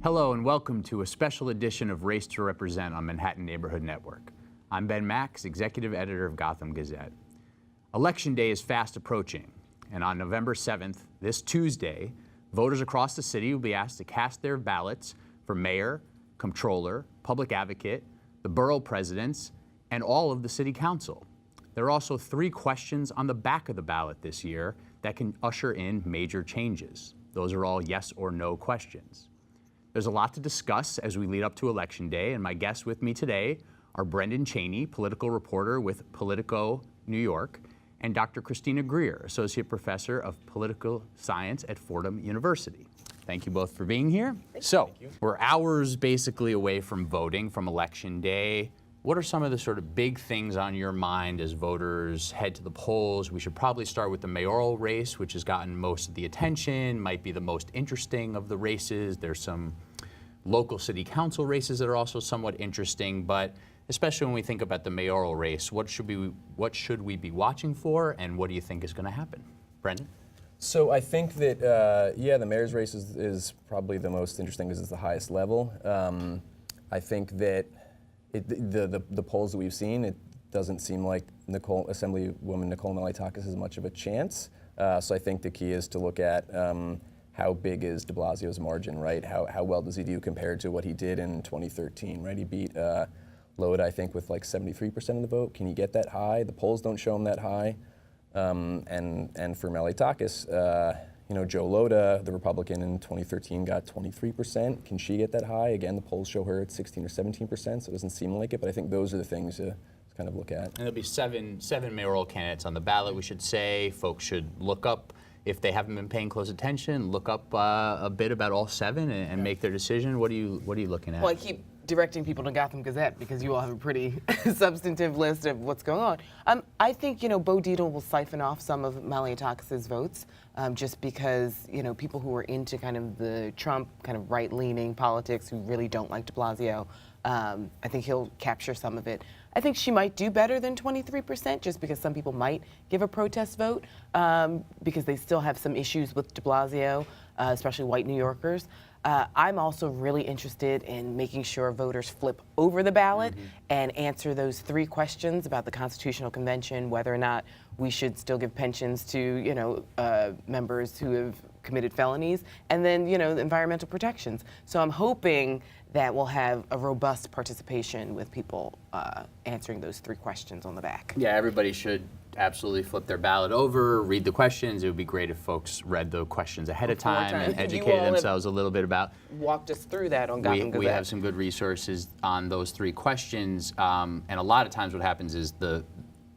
Hello and welcome to a special edition of Race to Represent on Manhattan Neighborhood Network. I'm Ben Max, Executive Editor of Gotham Gazette. Election Day is fast approaching, and on November 7th, this Tuesday, voters across the city will be asked to cast their ballots for mayor, comptroller, public advocate, the borough presidents, and all of the city council. There are also 3 questions on the back of the ballot this year that can usher in major changes. Those are all yes or no questions. There's a lot to discuss as we lead up to Election Day, and my guests with me today are Brendan Chaney, political reporter with Politico, New York, and Dr. Christina Greer, Associate Professor of Political Science at Fordham University. Thank you both for being here. Thank you. We're hours basically away from voting, from Election Day. What are some of the sort of big things on your mind as voters head to the polls? We should probably start with the mayoral race, which has gotten most of the attention, might be the most interesting of the races. There's some local city council races that are also somewhat interesting, but especially when we think about the mayoral race, what should we be watching for, and what do you think is going to happen? Brendan? So I think that, the mayor's race is probably the most interesting because it's the highest level. I think that the polls that we've seen, it doesn't seem like Assemblywoman Nicole Maliotakis has much of a chance. So I think the key is to look at how big is de Blasio's margin, right? How well does he do compared to what he did in 2013, right? He beat Loda, I think, with like 73% of the vote. Can he get that high? The polls don't show him that high. And for Maliotakis, Joe Loda, the Republican in 2013, got 23%. Can she get that high? Again, the polls show her at 16 or 17%, so it doesn't seem like it, but I think those are the things to kind of look at. And there'll be seven mayoral candidates on the ballot, we should say. Folks should look up, if they haven't been paying close attention, look up a bit about all 7 and make their decision. What are you looking at? Well, I keep directing people to Gotham Gazette because you all have a pretty substantive list of what's going on. I think, Bo Dietl will siphon off some of Maliotakis' votes just because, people who are into kind of the Trump kind of right-leaning politics who really don't like de Blasio, I think he'll capture some of it. I think she might do better than 23% just because some people might give a protest vote because they still have some issues with de Blasio, especially white New Yorkers. I'm also really interested in making sure voters flip over the ballot and answer those 3 questions about the Constitutional Convention, whether or not we should still give pensions to, members who have committed felonies, and then, the environmental protections. So I'm hoping that we'll have a robust participation with people answering those 3 questions on the back. Yeah, everybody should absolutely flip their ballot over, read the questions. It would be great if folks read the questions ahead of time and educated themselves a little bit about. Walked us through that on Gotham Gazette. We have some good resources on those 3 questions, and a lot of times what happens is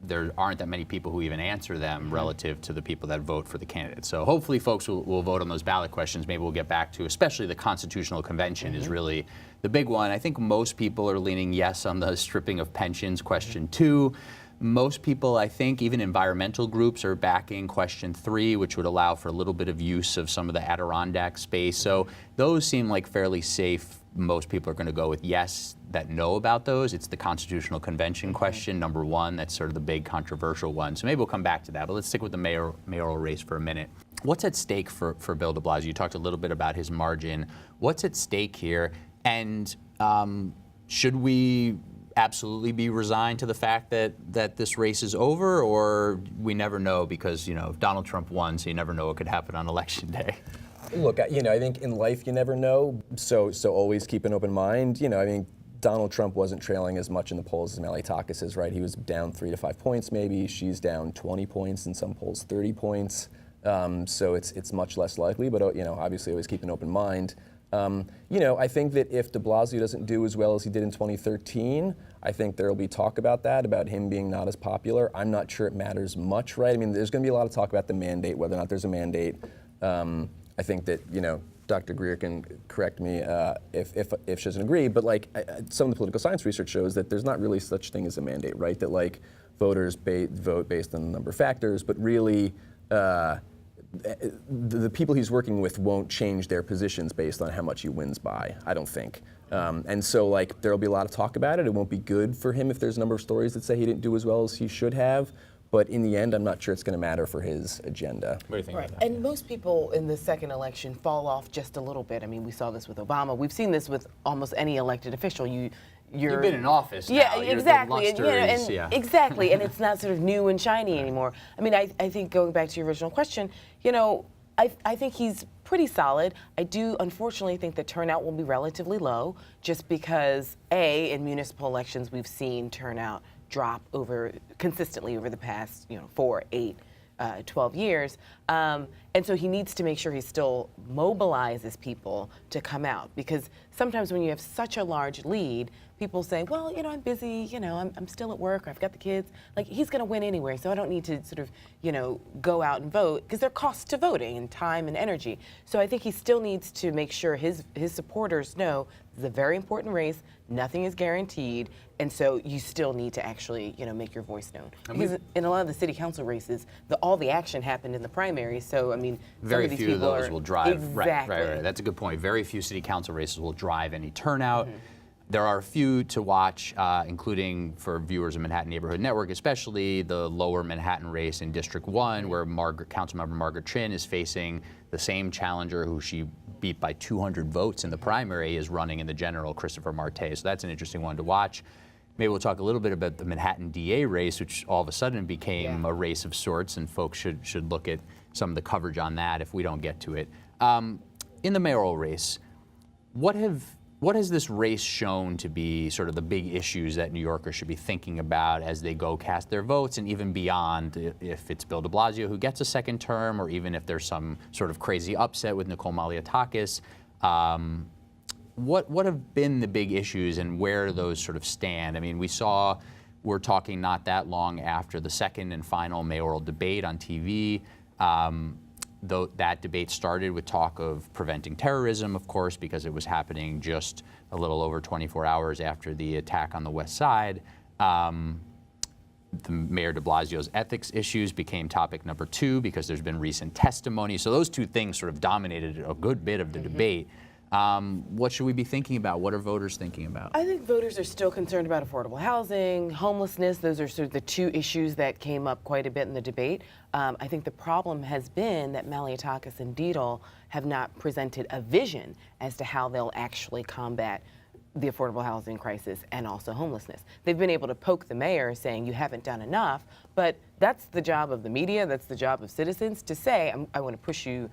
there aren't that many people who even answer them relative to the people that vote for the candidates. So hopefully folks will vote on those ballot questions. Maybe we'll get back to, especially the Constitutional Convention is really the big one. I think most people are leaning yes on the stripping of pensions, question 2. Most people, I think, even environmental groups are backing question 3, which would allow for a little bit of use of some of the Adirondack space. So those seem like fairly safe. Most people are going to go with yes that know about those. It's the Constitutional Convention question, number 1. That's sort of the big controversial one. So maybe we'll come back to that. But let's stick with the mayoral race for a minute. What's at stake for Bill de Blasio? You talked a little bit about his margin. What's at stake here? And should we absolutely be resigned to the fact that this race is over, or we never know because, Donald Trump won, so you never know what could happen on Election Day? Look, I think in life you never know, so always keep an open mind. I think Donald Trump wasn't trailing as much in the polls as Maliotakis is, right? He was down 3 to 5 points maybe. She's down 20 points, in some polls 30 points. So it's much less likely, but obviously always keep an open mind. I think that if de Blasio doesn't do as well as he did in 2013, I think there will be talk about that, about him being not as popular. I'm not sure it matters much, right? I mean, there's going to be a lot of talk about the mandate, whether or not there's a mandate. I think that, Dr. Greer can correct me if she doesn't agree, but some of the political science research shows that there's not really such thing as a mandate, right? That voters vote based on a number of factors, but really the people he's working with won't change their positions based on how much he wins by, I don't think. And so there'll be a lot of talk about it. It won't be good for him if there's a number of stories that say he didn't do as well as he should have. But in the end, I'm not sure it's going to matter for his agenda. What do you think Right. about that? And most people in the second election fall off just a little bit. I mean, we saw this with Obama. We've seen this with almost any elected official. You've been in office Yeah, now. exactly. The luster is, Exactly. And it's not sort of new and shiny anymore. I mean, I think going back to your original question, I think he's pretty solid. I do unfortunately think the turnout will be relatively low just because, in municipal elections we've seen turnout drop consistently over the past 4, 8, 12 years. And so he needs to make sure he still mobilizes people to come out, because sometimes when you have such a large lead, people say, well, I'm busy, I'm still at work, or I've got the kids. Like, he's going to win anyway, so I don't need to sort of, go out and vote, because there are costs to voting and time and energy. So I think he still needs to make sure his supporters know this is a very important race, nothing is guaranteed, and so you still need to actually, make your voice known. Because in a lot of the city council races, all the action happened in the primaries, so, I mean, Very some of these few of people those are, will drive. Exactly. Right. That's a good point. Very few city council races will drive any turnout. Mm-hmm. There are a few to watch, including for viewers of Manhattan Neighborhood Network, especially the lower Manhattan race in District 1, where Councilmember Margaret Chin is facing the same challenger who she beat by 200 votes in the primary, is running in the general, Christopher Marte. So that's an interesting one to watch. Maybe we'll talk a little bit about the Manhattan DA race, which all of a sudden became a race of sorts, and folks should look at some of the coverage on that if we don't get to it. In the mayoral race, what has this race shown to be sort of the big issues that New Yorkers should be thinking about as they go cast their votes, and even beyond, if it's Bill de Blasio who gets a second term, or even if there's some sort of crazy upset with Nicole Malliotakis? What have been the big issues, and where do those sort of stand? I mean, we're talking not that long after the second and final mayoral debate on TV. Though that debate started with talk of preventing terrorism, of course, because it was happening just a little over 24 hours after the attack on the West Side. The Mayor de Blasio's ethics issues became topic number 2 because there's been recent testimony. So those two things sort of dominated a good bit of the debate. What should we be thinking about? What are voters thinking about? I think voters are still concerned about affordable housing, homelessness. Those are sort of the two issues that came up quite a bit in the debate. I think the problem has been that Malliotakis and Deedle have not presented a vision as to how they'll actually combat the affordable housing crisis and also homelessness. They've been able to poke the mayor saying you haven't done enough, but that's the job of the media, that's the job of citizens to say, I want to push you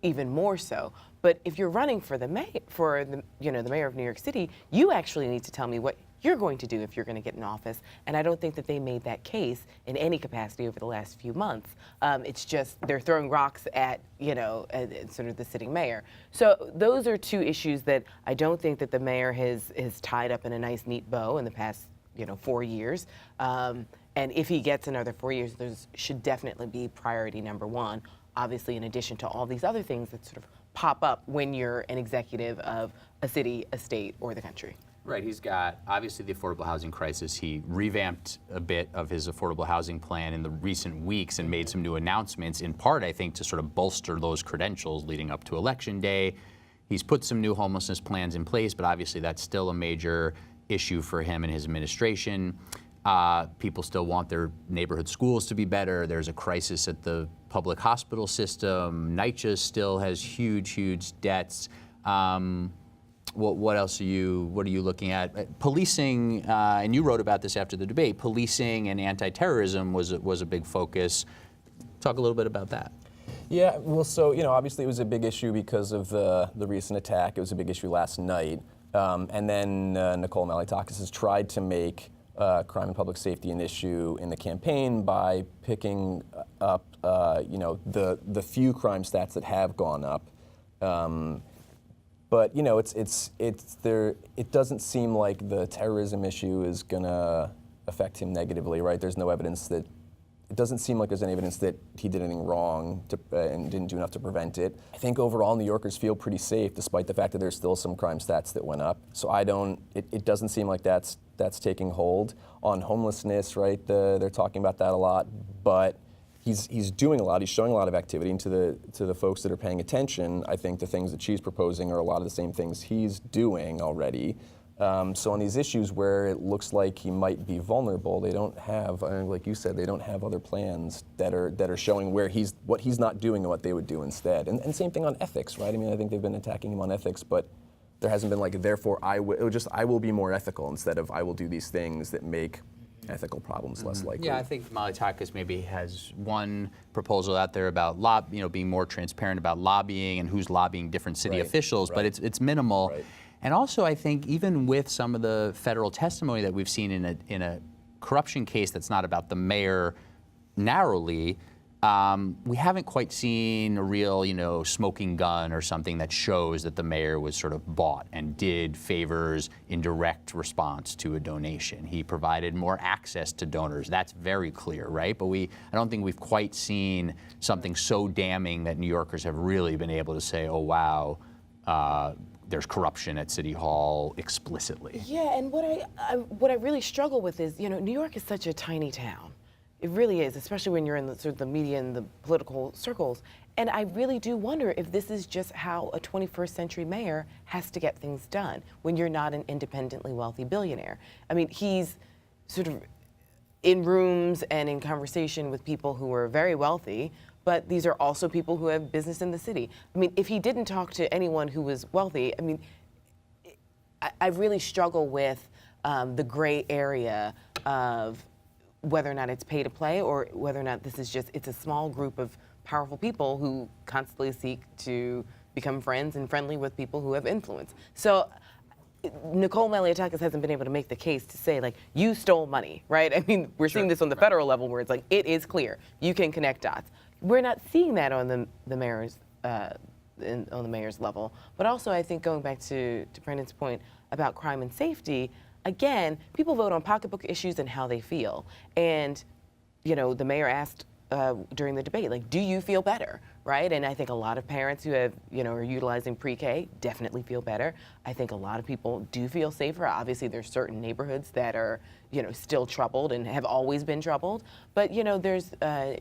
even more so. But if you're running for the mayor of New York City, you actually need to tell me what you're going to do if you're going to get in office. And I don't think that they made that case in any capacity over the last few months. It's just they're throwing rocks at sort of the sitting mayor. So those are two issues that I don't think that the mayor has tied up in a nice neat bow in the past 4 years. And if he gets another 4 years, those should definitely be priority number 1. Obviously, in addition to all these other things that sort of pop up when you're an executive of a city, a state, or the country. Right, he's got obviously the affordable housing crisis. He revamped a bit of his affordable housing plan in the recent weeks and made some new announcements, in part, I think, to sort of bolster those credentials leading up to Election Day. He's put some new homelessness plans in place, but obviously that's still a major issue for him and his administration. People still want their neighborhood schools to be better. There's a crisis at the public hospital system. NYCHA still has huge debts. What else are you looking at? Policing, and you wrote about this after the debate, policing and anti-terrorism was a big focus. Talk a little bit about that. Yeah, well, so, obviously it was a big issue because of the recent attack. It was a big issue last night. And then Nicole Malliotakis has tried to make crime and public safety an issue in the campaign by picking up, the few crime stats that have gone up. But it doesn't seem like the terrorism issue is gonna affect him negatively, right? There's no evidence that. It doesn't seem like there's any evidence that he did anything wrong and didn't do enough to prevent it. I think overall New Yorkers feel pretty safe, despite the fact that there's still some crime stats that went up. So it doesn't seem like that's taking hold. On homelessness, right, they're talking about that a lot, but he's doing a lot, he's showing a lot of activity, and to the folks that are paying attention, I think the things that she's proposing are a lot of the same things he's doing already. So on these issues where it looks like he might be vulnerable, they don't have, like you said, they don't have other plans that are showing what he's not doing and what they would do instead. And same thing on ethics, right? I mean, I think they've been attacking him on ethics, but there hasn't been like, therefore I will be more ethical instead of I will do these things that make ethical problems less likely. Yeah, I think Malliotakis maybe has one proposal out there about being more transparent about lobbying and who's lobbying different city officials, but it's minimal. Right. And also, I think even with some of the federal testimony that we've seen in a corruption case that's not about the mayor narrowly, we haven't quite seen a real, smoking gun or something that shows that the mayor was sort of bought and did favors in direct response to a donation. He provided more access to donors. That's very clear, right? But I don't think we've quite seen something so damning that New Yorkers have really been able to say, oh, wow, there's corruption at City Hall explicitly. Yeah, and what I really struggle with is, New York is such a tiny town. It really is, especially when you're in the sort of the media and the political circles. And I really do wonder if this is just how a 21st century mayor has to get things done when you're not an independently wealthy billionaire. I mean, he's sort of in rooms and in conversation with people who are very wealthy, but these are also people who have business in the city. I mean, if he didn't talk to anyone who was wealthy, I mean, I really struggle with the gray area of whether or not it's pay to play or whether or not it's a small group of powerful people who constantly seek to become friends and friendly with people who have influence. So Nicole Malliotakis hasn't been able to make the case to say, like, you stole money, right? I mean, we're seeing this on the federal level where it's like, it is clear. You can connect dots. We're not seeing that on the mayor's on the mayor's level. But also, I think going back to Brendan's point about crime and safety, again, people vote on pocketbook issues and how they feel. And, the mayor asked during the debate, like, do you feel better, right? And I think a lot of parents who have, are utilizing pre-K definitely feel better. I think a lot of people do feel safer. Obviously, there's certain neighborhoods that are, still troubled and have always been troubled. But, there's,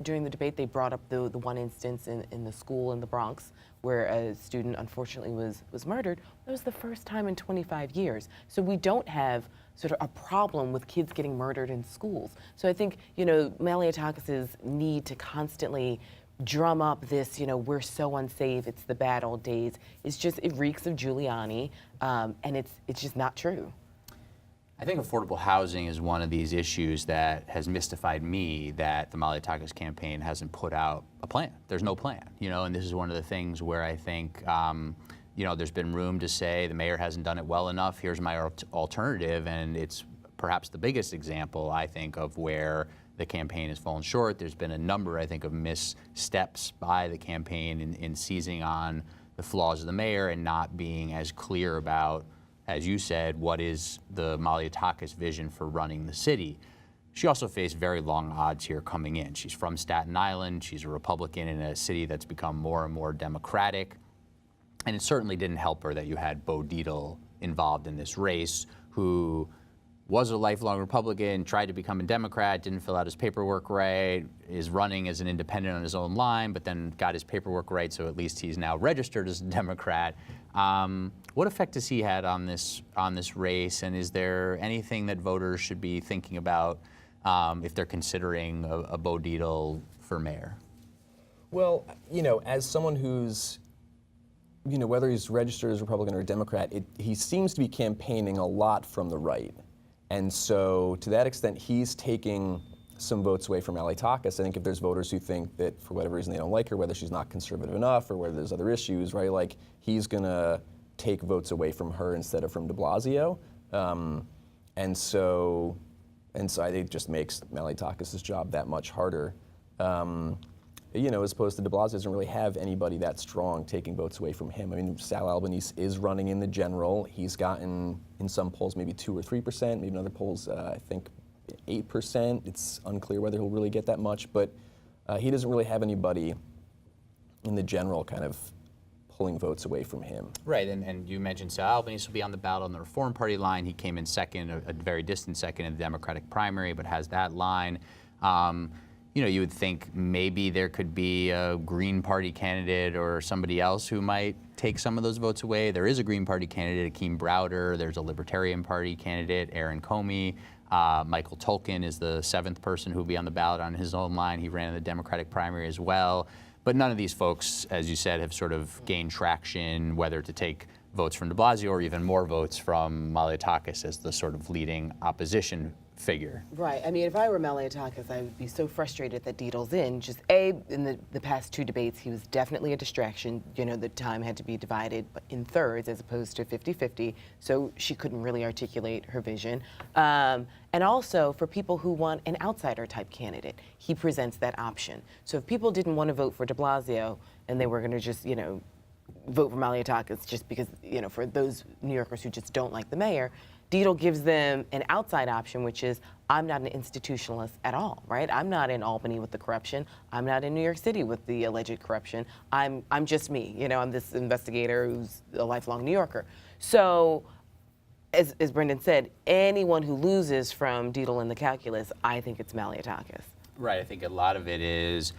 during the debate, they brought up the one instance in the school in the Bronx where a student unfortunately was murdered. That was the first time in 25 years. So we don't have sort of a problem with kids getting murdered in schools. So I think, Malliotakis' need to constantly drum up this, we're so unsafe, it's the bad old days, it reeks of Giuliani, and it's just not true. I think affordable housing is one of these issues that has mystified me, that the Malliotakis campaign hasn't put out a plan. There's no plan, and this is one of the things where I think, there's been room to say the mayor hasn't done it well enough, here's my alternative, and it's perhaps the biggest example, I think, of where the campaign has fallen short. There's been a number, I think, of missteps by the campaign in seizing on the flaws of the mayor and not being as clear about, as you said, what is the Malliotakis vision for running the city. She also faced very long odds here coming in. She's from Staten Island. She's a Republican in a city that's become more and more Democratic. And it certainly didn't help her that you had Bo Dietl involved in this race, who was a lifelong Republican, tried to become a Democrat, didn't fill out his paperwork right, is running as an independent on his own line, but then got his paperwork right, so at least he's now registered as a Democrat. What effect has he had on this race, and is there anything that voters should be thinking about if they're considering a Bo Dietl for mayor? Well, as someone who's, whether he's registered as Republican or Democrat, he seems to be campaigning a lot from the right. And so to that extent, he's taking some votes away from Malliotakis. I think if there's voters who think that for whatever reason they don't like her, whether she's not conservative enough or whether there's other issues, right, like he's gonna take votes away from her instead of from de Blasio. And so I think it just makes Malliotakis' job that much harder. As opposed to de Blasio doesn't really have anybody that strong taking votes away from him. I mean, Sal Albanese is running in the general. He's gotten, in some polls, maybe 2 or 3%, maybe in other polls, I think 8%. It's unclear whether he'll really get that much, but he doesn't really have anybody in the general kind of pulling votes away from him. Right, and you mentioned Sal Albanese will be on the ballot on the Reform Party line. He came in second, a very distant second in the Democratic primary, but has that line. you would think maybe there could be a Green Party candidate or somebody else who might take some of those votes away. There is a Green Party candidate, Akeem Browder. There's a Libertarian Party candidate, Aaron Comey. Michael Tolkien is the 7th person who will be on the ballot on his own line. He ran in the Democratic primary as well. But none of these folks, as you said, have sort of gained traction, whether to take votes from de Blasio or even more votes from Malliotakis as the sort of leading opposition figure. Right. I mean, if I were Malliotakis, I would be so frustrated that Dietl's in. Just in the past 2 debates, he was definitely a distraction. The time had to be divided in thirds as opposed to 50-50, so she couldn't really articulate her vision. And also, for people who want an outsider-type candidate, he presents that option. So if people didn't want to vote for de Blasio and they were going to just, vote for Malliotakis just because, for those New Yorkers who just don't like the mayor, Dietl gives them an outside option, which is, I'm not an institutionalist at all, right? I'm not in Albany with the corruption. I'm not in New York City with the alleged corruption. I'm just me. I'm this investigator who's a lifelong New Yorker. So, as Brendan said, anyone who loses from Dietl in the calculus, I think it's Malliotakis. Right. I think a lot of it is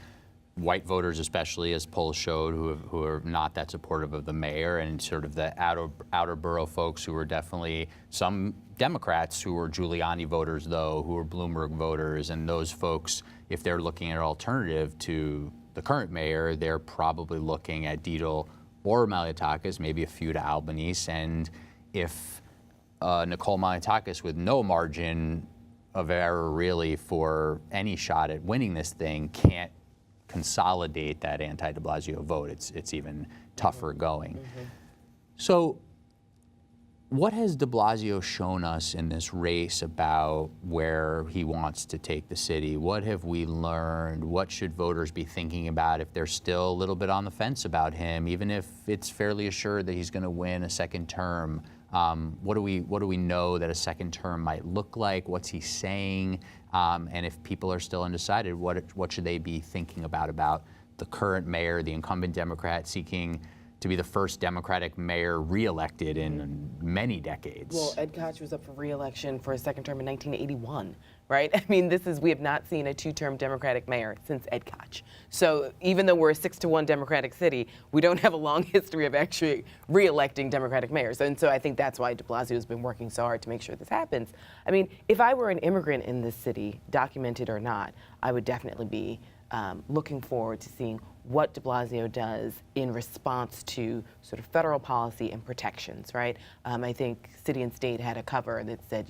white voters, especially, as polls showed, who are not that supportive of the mayor, and sort of the outer borough folks who are definitely some Democrats who are Giuliani voters, though, who are Bloomberg voters, and those folks, if they're looking at an alternative to the current mayor, they're probably looking at Dietl or Malliotakis, maybe a few to Albanese, and if Nicole Malliotakis, with no margin of error really for any shot at winning this thing, can't consolidate that anti-de Blasio vote, it's even tougher going. Mm-hmm. So what has de Blasio shown us in this race about where he wants to take the city? What have we learned? What should voters be thinking about if they're still a little bit on the fence about him, even if it's fairly assured that he's going to win a second term? What do we know that a second term might look like? What's he saying? And if people are still undecided, what should they be thinking about the current mayor, the incumbent Democrat seeking to be the first Democratic mayor reelected in many decades? Well, Ed Koch was up for reelection for a second term in 1981, right? I mean, we have not seen a 2-term Democratic mayor since Ed Koch. So even though we're a 6-to-1 Democratic city, we don't have a long history of actually reelecting Democratic mayors. And so I think that's why de Blasio has been working so hard to make sure this happens. I mean, if I were an immigrant in this city, documented or not, I would definitely be looking forward to seeing what de Blasio does in response to sort of federal policy and protections, right? I think City and State had a cover that said,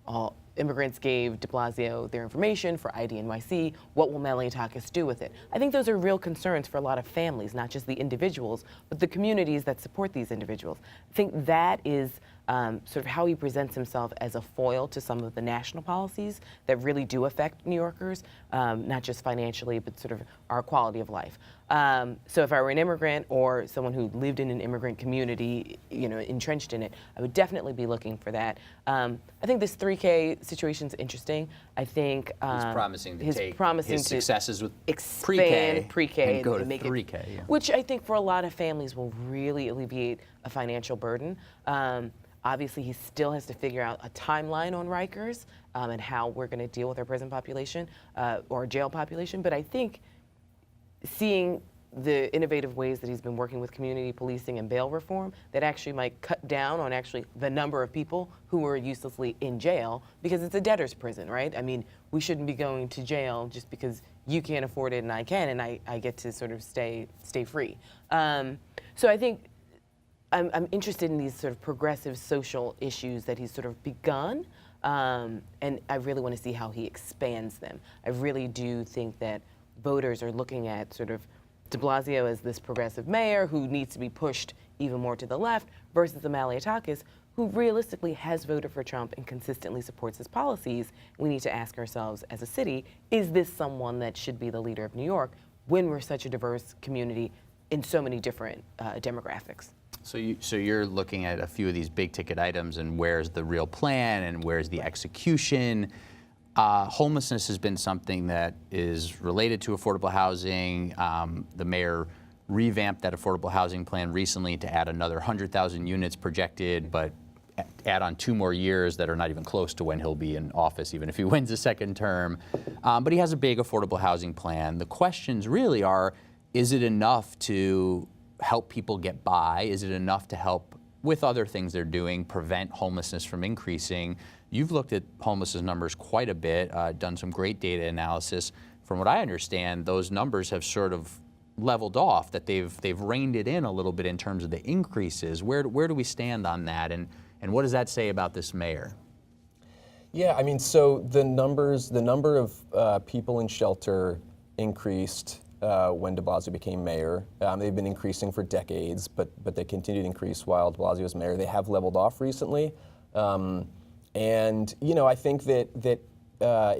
all immigrants gave de Blasio their information for ID NYC. What will Malliotakis do with it? I think those are real concerns for a lot of families, not just the individuals, but the communities that support these individuals. I think that is sort of how he presents himself as a foil to some of the national policies that really do affect New Yorkers, not just financially, but sort of our quality of life. So if I were an immigrant or someone who lived in an immigrant community, entrenched in it, I would definitely be looking for that. I think this 3K situation is interesting. I think he's promising to take his successes with expand pre-K and go to make 3K, it, yeah. Which I think for a lot of families will really alleviate a financial burden. Obviously, he still has to figure out a timeline on Rikers and how we're going to deal with our prison population or jail population. But I think seeing the innovative ways that he's been working with community policing and bail reform that actually might cut down on actually the number of people who are uselessly in jail, because it's a debtor's prison, right? I mean, we shouldn't be going to jail just because you can't afford it and I can, and I get to sort of stay free. So I think I'm interested in these sort of progressive social issues that he's sort of begun, and I really want to see how he expands them. I really do think that voters are looking at sort of de Blasio as this progressive mayor who needs to be pushed even more to the left versus the Malliotakis who realistically has voted for Trump and consistently supports his policies. We need to ask ourselves as a city, is this someone that should be the leader of New York when we're such a diverse community in so many different demographics? So you're looking at a few of these big ticket items and where's the real plan and where's the execution. Homelessness has been something that is related to affordable housing. The mayor revamped that affordable housing plan recently to add another 100,000 units projected, but add on 2 more years that are not even close to when he'll be in office, even if he wins a second term. But he has a big affordable housing plan. The questions really are, is it enough to help people get by? Is it enough to help with other things they're doing, prevent homelessness from increasing? You've looked at homelessness numbers quite a bit, done some great data analysis. From what I understand, those numbers have sort of leveled off, that they've reined it in a little bit in terms of the increases. Where do we stand on that, and what does that say about this mayor? Yeah, I mean, so the number of people in shelter increased when de Blasio became mayor. They've been increasing for decades, but they continued to increase while de Blasio was mayor. They have leveled off recently. And I think that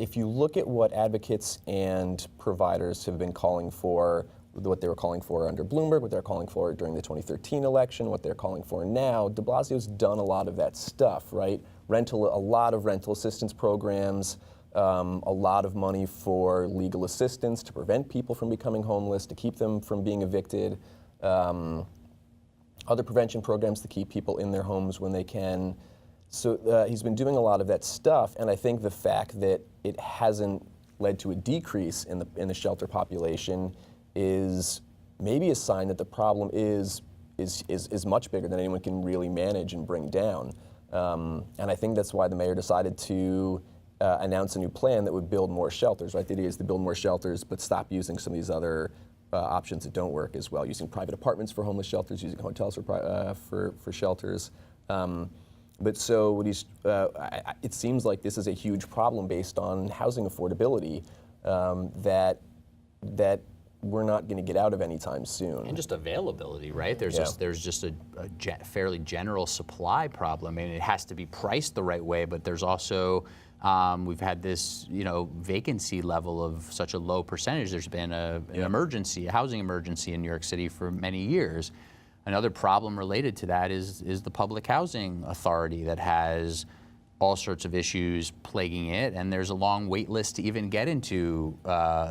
if you look at what advocates and providers have been calling for, what they were calling for under Bloomberg, what they're calling for during the 2013 election, what they're calling for now, de Blasio's done a lot of that stuff, right? A lot of rental assistance programs, a lot of money for legal assistance to prevent people from becoming homeless, to keep them from being evicted, other prevention programs to keep people in their homes when they can. So he's been doing a lot of that stuff, and I think the fact that it hasn't led to a decrease in the shelter population is maybe a sign that the problem is much bigger than anyone can really manage and bring down. And I think that's why the mayor decided to announce a new plan that would build more shelters. Right? The idea is to build more shelters, but stop using some of these other options that don't work as well, using private apartments for homeless shelters, using hotels for shelters. But so what it seems like this is a huge problem based on housing affordability that we're not going to get out of anytime soon. And just availability, right? There's just a fairly general supply problem, and it has to be priced the right way. But there's also we've had this vacancy level of such a low percentage. There's been an emergency, a housing emergency in New York City for many years. Another problem related to that is the public housing authority that has all sorts of issues plaguing it, and there's a long wait list to even get into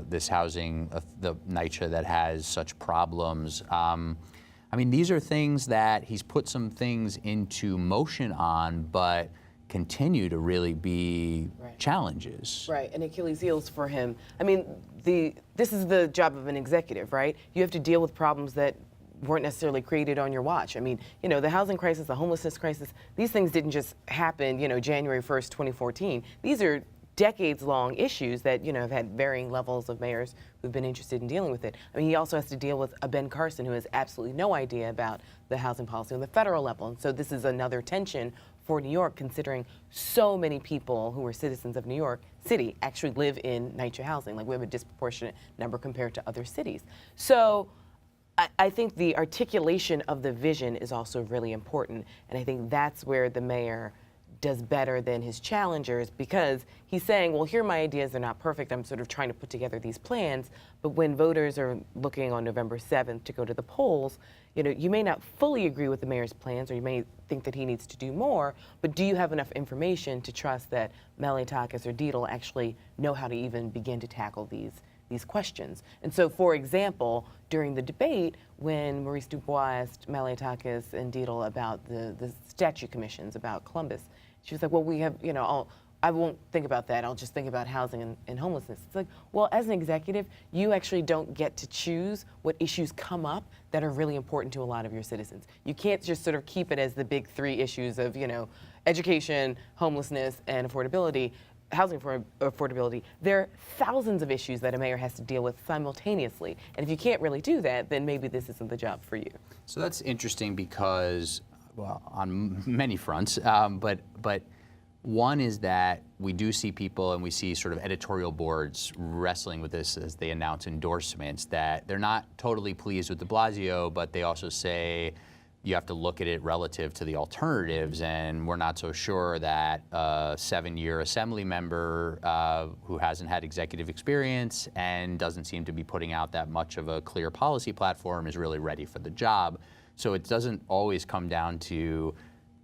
this housing, the NYCHA, that has such problems. I mean, these are things that he's put some things into motion on, but continue to really be challenges. Right, and Achilles heels for him. I mean, this is the job of an executive, right? You have to deal with problems that weren't necessarily created on your watch. I mean, the housing crisis, the homelessness crisis, these things didn't just happen, January 1st, 2014. These are decades-long issues that, have had varying levels of mayors who've been interested in dealing with it. I mean, he also has to deal with a Ben Carson who has absolutely no idea about the housing policy on the federal level. And so this is another tension for New York, considering so many people who are citizens of New York City actually live in NYCHA housing. Like, we have a disproportionate number compared to other cities. So I think the articulation of the vision is also really important, and I think that's where the mayor does better than his challengers, because he's saying, well, here are my ideas, they're not perfect, I'm sort of trying to put together these plans, but when voters are looking on November 7th to go to the polls, you may not fully agree with the mayor's plans, or you may think that he needs to do more, but do you have enough information to trust that Malliotakis or Deedle actually know how to even begin to tackle these questions? And so, for example, during the debate, when Maurice Dubois asked Malliotakis and Deedle about the statute commissions about Columbus, she was like, well, we have, I won't think about that. I'll just think about housing and homelessness. It's like, well, as an executive, you actually don't get to choose what issues come up that are really important to a lot of your citizens. You can't just sort of keep it as the big 3 issues of, education, homelessness, and affordability. Housing affordability. There are thousands of issues that a mayor has to deal with simultaneously. And if you can't really do that, then maybe this isn't the job for you. So that's interesting because, well, on many fronts, but one is that we do see people, and we see sort of editorial boards wrestling with this as they announce endorsements, that they're not totally pleased with de Blasio, but they also say, you have to look at it relative to the alternatives, and we're not so sure that a 7-year assembly member who hasn't had executive experience and doesn't seem to be putting out that much of a clear policy platform is really ready for the job. So it doesn't always come down to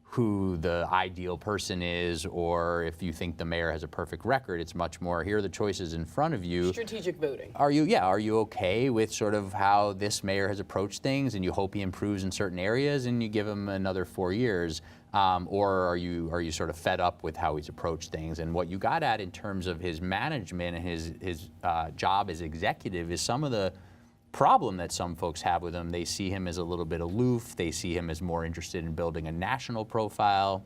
who the ideal person is, or if you think the mayor has a perfect record. It's much more, here are the choices in front of you. Strategic voting. Are you okay with sort of how this mayor has approached things, and you hope he improves in certain areas and you give him another 4 years? Or are you sort of fed up with how he's approached things? And what you got at in terms of his management and his job as executive is some of the problem that some folks have with him. They see him as a little bit aloof. They see him as more interested in building a national profile.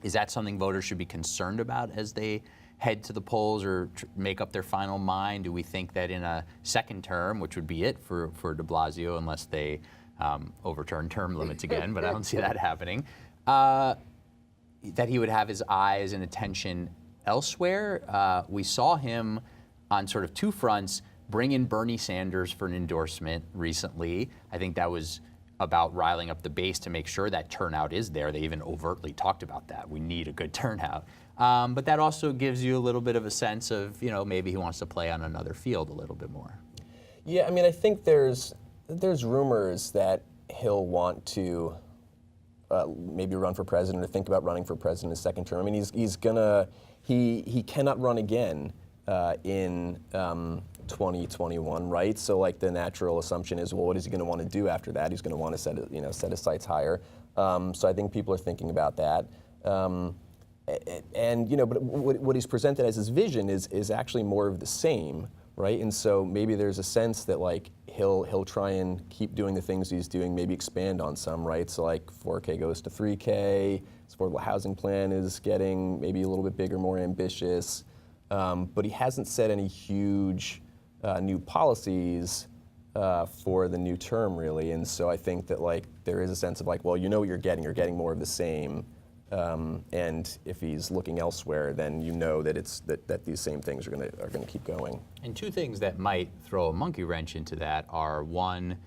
Is that something voters should be concerned about as they head to the polls or make up their final mind? Do we think that in a second term, which would be it for de Blasio, unless they overturn term limits again, but I don't see that happening, that he would have his eyes and attention elsewhere? We saw him on sort of two fronts bring in Bernie Sanders for an endorsement recently. I think that was about riling up the base to make sure that turnout is there. They even overtly talked about that. We need a good turnout. But that also gives you a little bit of a sense of, maybe he wants to play on another field a little bit more. Yeah, I mean, I think there's rumors that he'll want to maybe run for president or think about running for president a second term. I mean, he cannot run again in 2021, right? So like the natural assumption is, well, what is he going to want to do after that? He's going to want to set his sights higher. So I think people are thinking about that. But what he's presented as his vision is actually more of the same, right? And so maybe there's a sense that like he'll try and keep doing the things he's doing, maybe expand on some, right? So like 4K goes to 3K, his affordable housing plan is getting maybe a little bit bigger, more ambitious, but he hasn't set any huge new policies for the new term, really. And so I think that like there is a sense of like, well, you know what you're getting more of the same. And if he's looking elsewhere, then you know that that these same things are gonna keep going. And two things that might throw a monkey wrench into that are, one,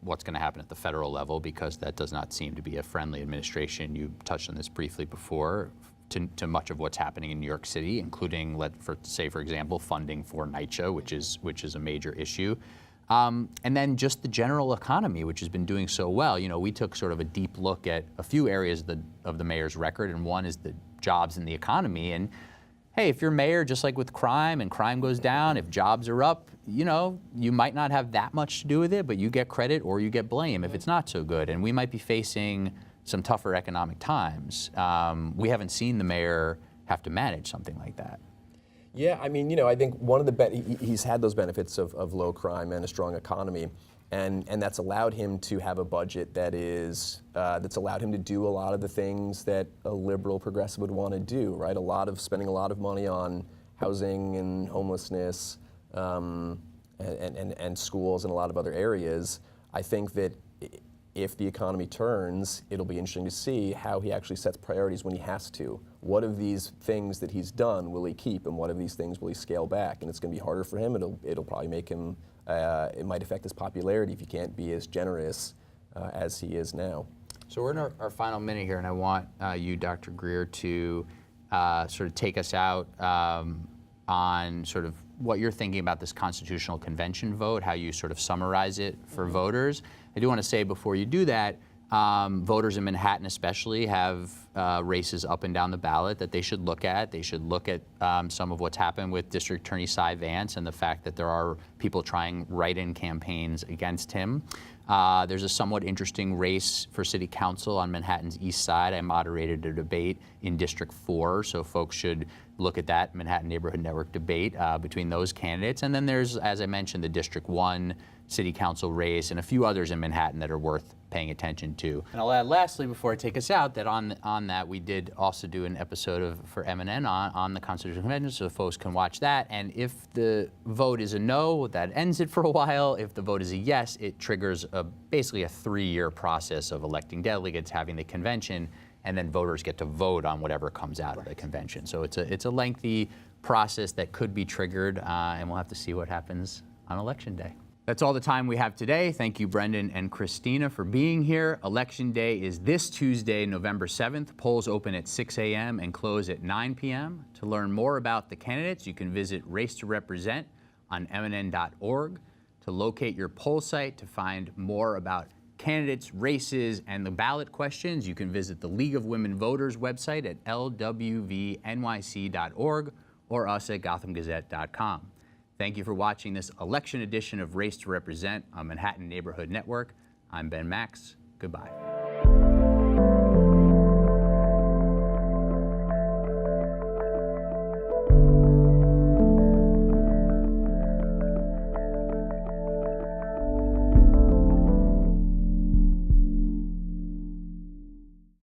what's going to happen at the federal level, because that does not seem to be a friendly administration. You touched on this briefly before. To much of what's happening in New York City, including, for example, funding for NYCHA, which is a major issue. And then just the general economy, which has been doing so well. We took sort of a deep look at a few areas of the mayor's record, and one is the jobs in the economy. And hey, if you're mayor, just like with crime, and crime goes down, if jobs are up, you might not have that much to do with it, but you get credit or you get blame if it's not so good. And we might be facing some tougher economic times. We haven't seen the mayor have to manage something like that. Yeah, I mean, I think one of he's had those benefits of low crime and a strong economy, and that's allowed him to have a budget that's allowed him to do a lot of the things that a liberal progressive would want to do, right? Spending a lot of money on housing and homelessness, and schools and a lot of other areas. I think that if the economy turns, it'll be interesting to see how he actually sets priorities when he has to. What of these things that he's done will he keep, and what of these things will he scale back? And it's going to be harder for him. It'll probably make him, it might affect his popularity if he can't be as generous as he is now. So we're in our final minute here, and I want you, Dr. Greer, to sort of take us out on sort of what you're thinking about this constitutional convention vote, how you sort of summarize it for voters. I do want to say before you do that, voters in Manhattan especially have races up and down the ballot that they should look at. They should look at some of what's happened with District Attorney Cy Vance and the fact that there are people trying write-in campaigns against him. There's a somewhat interesting race for city council on Manhattan's east side. I moderated a debate in District 4, so folks should look at that Manhattan Neighborhood Network debate between those candidates. And then there's, as I mentioned, the District 1 city council race and a few others in Manhattan that are worth paying attention to. And I'll add lastly, before I take us out, that on that we did also do an episode for MNN on the Constitutional Convention, so folks can watch that. And if the vote is a no, that ends it for a while. If the vote is a yes, it triggers basically a 3-year process of electing delegates, having the convention, and then voters get to vote on whatever comes out of the convention. So it's a lengthy process that could be triggered, and we'll have to see what happens on Election Day. That's all the time we have today. Thank you, Brendan and Christina, for being here. Election Day is this Tuesday, November 7th. Polls open at 6 a.m. and close at 9 p.m. To learn more about the candidates, you can visit Race to Represent on MNN.org. To locate your poll site, to find more about candidates, races, and the ballot questions, you can visit the League of Women Voters website at lwvnyc.org or us at gothamgazette.com. Thank you for watching this election edition of Race to Represent on Manhattan Neighborhood Network. I'm Ben Max. Goodbye.